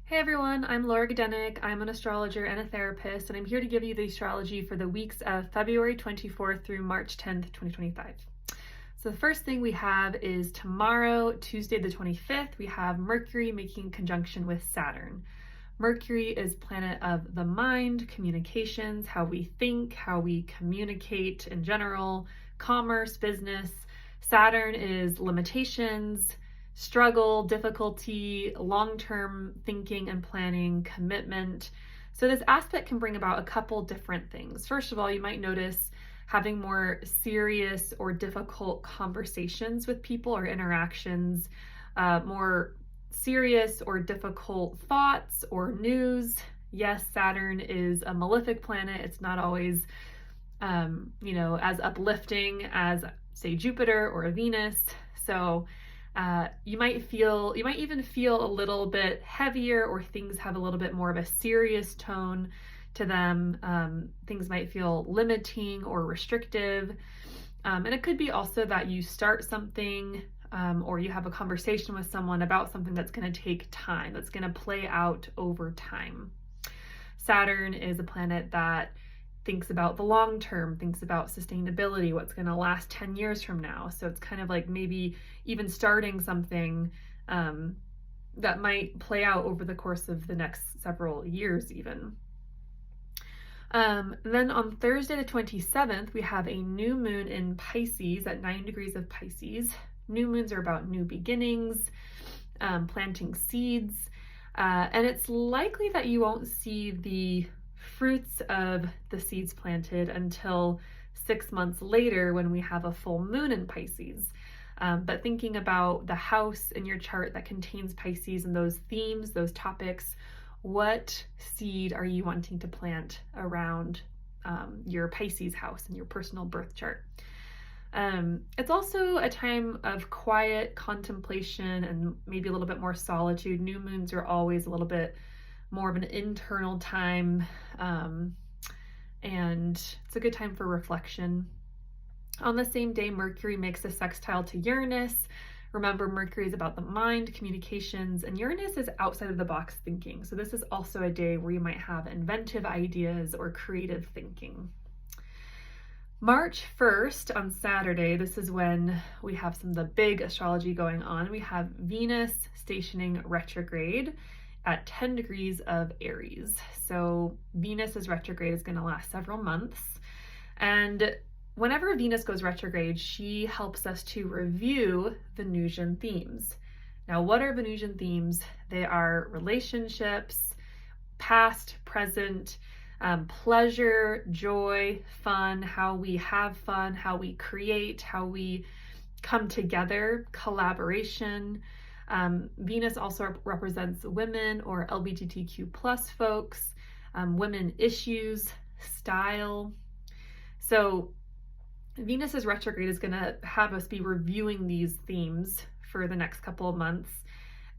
Hey everyone, I'm Laura Gdenik. I'm an astrologer and a therapist, and I'm here to give you the astrology for the weeks of February 24th through March 10th, 2025. So the first thing we have is tomorrow, Tuesday the 25th, we have Mercury making conjunction with Saturn. Mercury is planet of the mind, communications, how we think, how we communicate in general, commerce, business. Saturn is limitations, struggle, difficulty, long-term thinking and planning, commitment. So this aspect can bring about a couple different things. First of all, you might notice having more serious or difficult conversations with people or interactions, more serious or difficult thoughts or news. Yes, Saturn is a malefic planet. It's not always, as uplifting as, say, Jupiter or Venus. So you might even feel a little bit heavier, or things have a little bit more of a serious tone to them. Things might feel limiting or restrictive. And it could be also that you start something or you have a conversation with someone about something that's going to take time, that's going to play out over time. Saturn is a planet that thinks about the long term, thinks about sustainability, what's going to last 10 years from now. So it's kind of like maybe even starting something that might play out over the course of the next several years even. Then on Thursday the 27th, we have a new moon in Pisces at 9 degrees of Pisces. New moons are about new beginnings, planting seeds, and it's likely that you won't see the fruits of the seeds planted until 6 months later when we have a full moon in Pisces. But thinking about the house in your chart that contains Pisces and those themes, those topics, what seed are you wanting to plant around your Pisces house in your personal birth chart? It's also a time of quiet contemplation and maybe a little bit more solitude. New moons are always a little bit more of an internal time, and it's a good time for reflection. On the same day, Mercury makes a sextile to Uranus. Remember, Mercury is about the mind, communications, and Uranus is outside of the box thinking. So this is also a day where you might have inventive ideas or creative thinking. March 1st on Saturday, this is when we have some of the big astrology going on. We have Venus stationing retrograde at 10 degrees of Aries. So Venus's retrograde is going to last several months. And whenever Venus goes retrograde, she helps us to review Venusian themes. Now, what are Venusian themes? They are relationships, past, present, pleasure, joy, fun, how we have fun, how we create, how we come together, collaboration. Venus also represents women or LGBTQ plus folks, women issues, style. So Venus's retrograde is going to have us be reviewing these themes for the next couple of months.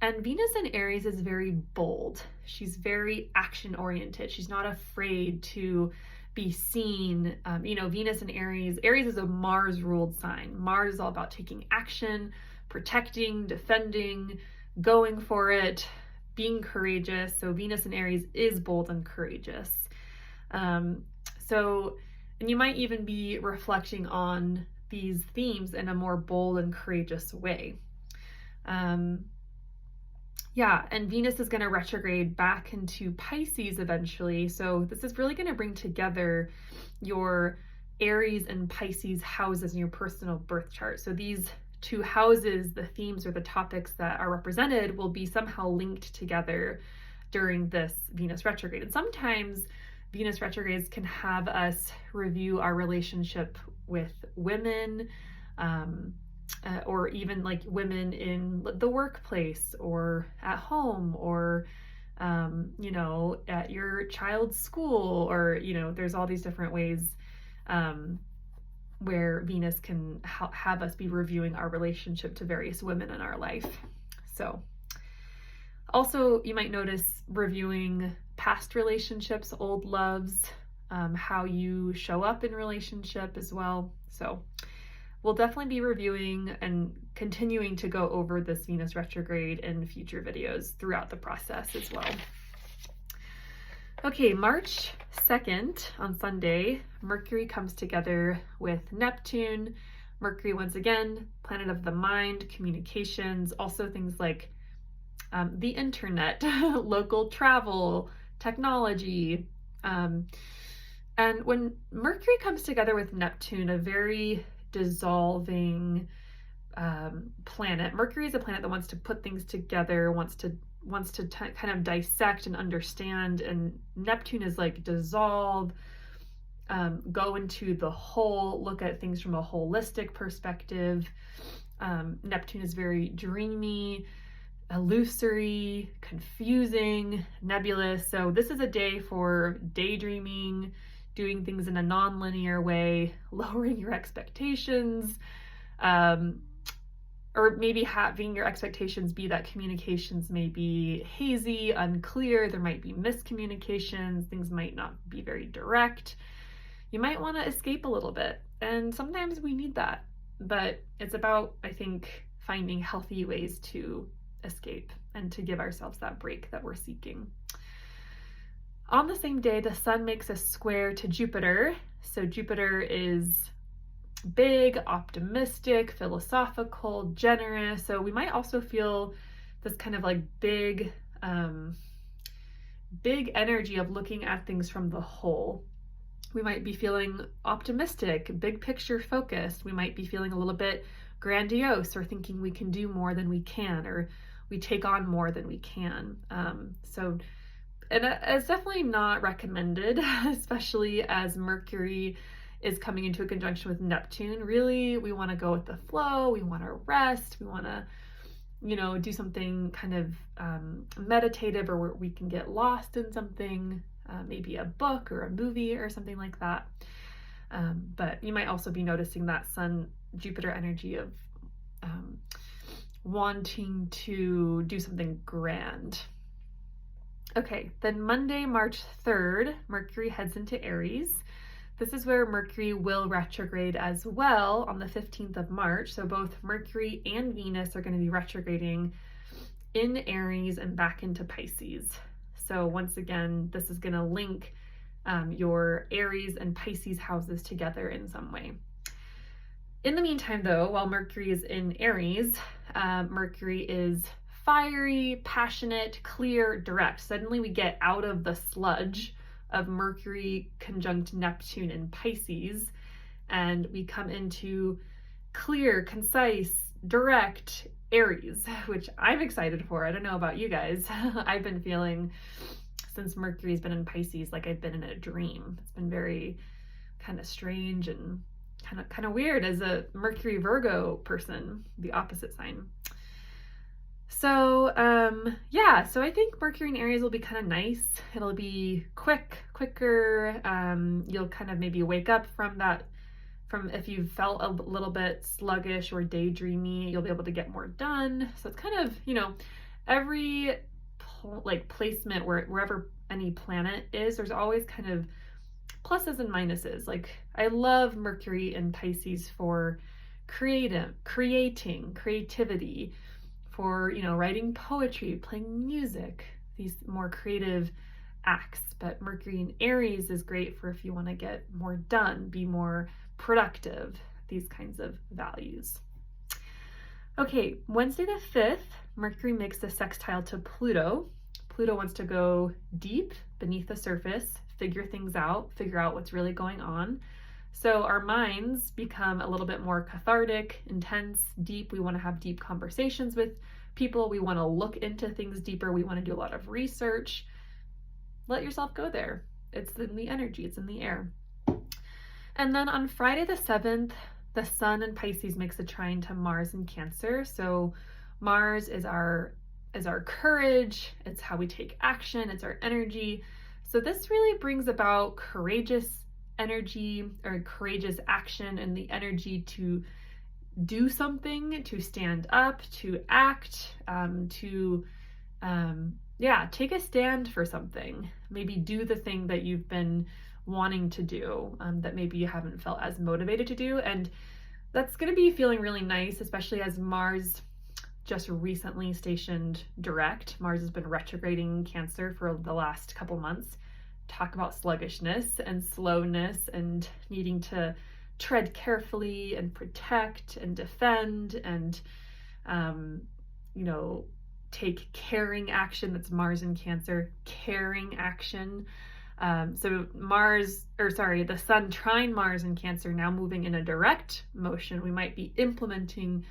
And Venus in Aries is very bold. She's very action oriented. She's not afraid to be seen. Venus in Aries is a Mars ruled sign. Mars is all about taking action, protecting, defending, going for it, being courageous. So Venus in Aries is bold and courageous. And you might even be reflecting on these themes in a more bold and courageous way. And Venus is going to retrograde back into Pisces eventually. So this is really going to bring together your Aries and Pisces houses in your personal birth chart. So these two houses, the themes or the topics that are represented, will be somehow linked together during this Venus retrograde. And sometimes Venus retrogrades can have us review our relationship with women, or even like women in the workplace or at home, or at your child's school, or there's all these different ways where Venus can have us be reviewing our relationship to various women in our life. So also you might notice reviewing past relationships, old loves, how you show up in relationship as well. So we'll definitely be reviewing and continuing to go over this Venus retrograde in future videos throughout the process as well. Okay, March 2nd on Sunday, Mercury comes together with Neptune. Mercury, once again, planet of the mind, communications, also things like the internet, local travel, technology. And when Mercury comes together with Neptune, a very dissolving planet. Mercury is a planet that wants to put things together, wants to kind of dissect and understand, and Neptune is like dissolve, go into the whole, look at things from a holistic perspective. Neptune is very dreamy, illusory, confusing, nebulous. So this is a day for daydreaming, doing things in a non-linear way, lowering your expectations, or maybe having your expectations be that communications may be hazy, unclear, there might be miscommunications, things might not be very direct. You might want to escape a little bit, and sometimes we need that, but it's about, I think, finding healthy ways to escape and to give ourselves that break that we're seeking. On the same day, the sun makes a square to Jupiter. So Jupiter is big, optimistic, philosophical, generous. So we might also feel this kind of like big energy of looking at things from the whole. We might be feeling optimistic, big picture focused. We might be feeling a little bit grandiose, or thinking we can do more than we can, or we take on more than we can. And it's definitely not recommended, especially as Mercury is coming into a conjunction with Neptune. Really, we want to go with the flow. We want to rest. We want to, do something kind of meditative, or where we can get lost in something, maybe a book or a movie or something like that. But you might also be noticing that Sun-Jupiter energy of wanting to do something grand. Okay, then Monday, March 3rd, Mercury heads into Aries. This is where Mercury will retrograde as well on the 15th of March. So both Mercury and Venus are going to be retrograding in Aries and back into Pisces. So once again, this is going to link your Aries and Pisces houses together in some way. In the meantime, though, while Mercury is in Aries, Mercury is fiery, passionate, clear, direct. Suddenly we get out of the sludge of Mercury conjunct Neptune in Pisces, and we come into clear, concise, direct Aries, which I'm excited for. I don't know about you guys. I've been feeling, since Mercury's been in Pisces, like I've been in a dream. It's been very kind of strange and kind of weird as a Mercury Virgo person, the opposite sign. So so I think Mercury in Aries will be kind of nice. It'll be quicker. You'll kind of maybe wake up from if you felt a little bit sluggish or daydreamy, you'll be able to get more done. So it's kind of, every placement wherever any planet is, there's always kind of pluses and minuses. Like, I love Mercury in Pisces for creativity, for, writing poetry, playing music, these more creative acts. But Mercury in Aries is great for if you want to get more done, be more productive, these kinds of values. Okay, Wednesday the 5th, Mercury makes a sextile to Pluto. Pluto wants to go deep beneath the surface, figure things out, figure out what's really going on. So our minds become a little bit more cathartic, intense, deep. We want to have deep conversations with people. We want to look into things deeper. We want to do a lot of research. Let yourself go there. It's in the energy, it's in the air. And then on Friday the 7th, the Sun in Pisces makes a trine to Mars in Cancer. So Mars is our courage, it's how we take action, it's our energy. So this really brings about courageous energy or courageous action, and the energy to do something, to stand up, to act, take a stand for something. Maybe do the thing that you've been wanting to do, that maybe you haven't felt as motivated to do. And That's going to be feeling really nice, especially as Mars just recently stationed direct. Mars has been retrograding Cancer for the last couple months. Talk about sluggishness and slowness and needing to tread carefully and protect and defend and, um, you know, take caring action. That's Mars in Cancer, caring action. So the Sun trine Mars in Cancer, now moving in a direct motion. We might be implementing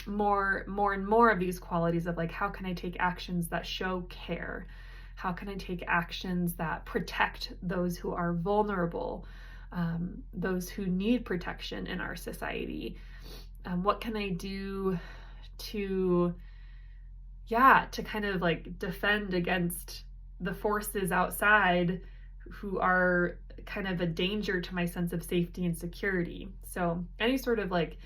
more and more of these qualities of like, how can I take actions that show care? How can I take actions that protect those who are vulnerable, those who need protection in our society? What can I do to kind of like defend against the forces outside who are kind of a danger to my sense of safety and security? So any sort of like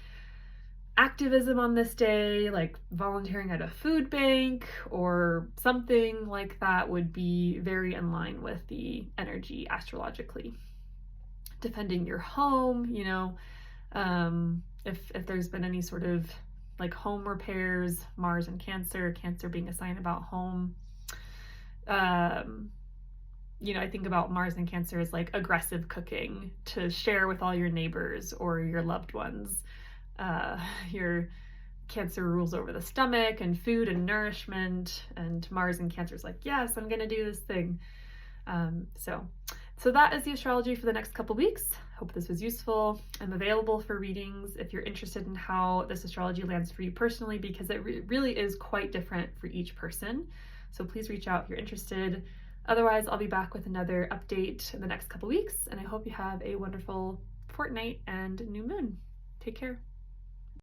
activism on this day, like volunteering at a food bank or something like that, would be very in line with the energy astrologically. Defending your home, if there's been any sort of like home repairs, Mars and Cancer being a sign about home. I think about Mars and Cancer as like aggressive cooking to share with all your neighbors or your loved ones. Your Cancer rules over the stomach and food and nourishment, and Mars and Cancer is like, yes, I'm gonna do this thing. So that is the astrology for the next couple weeks. Hope this was useful. I'm available for readings if you're interested in how this astrology lands for you personally, because it really is quite different for each person. So please reach out if you're interested. Otherwise, I'll be back with another update in the next couple weeks, and I hope you have a wonderful fortnight and new moon. Take care.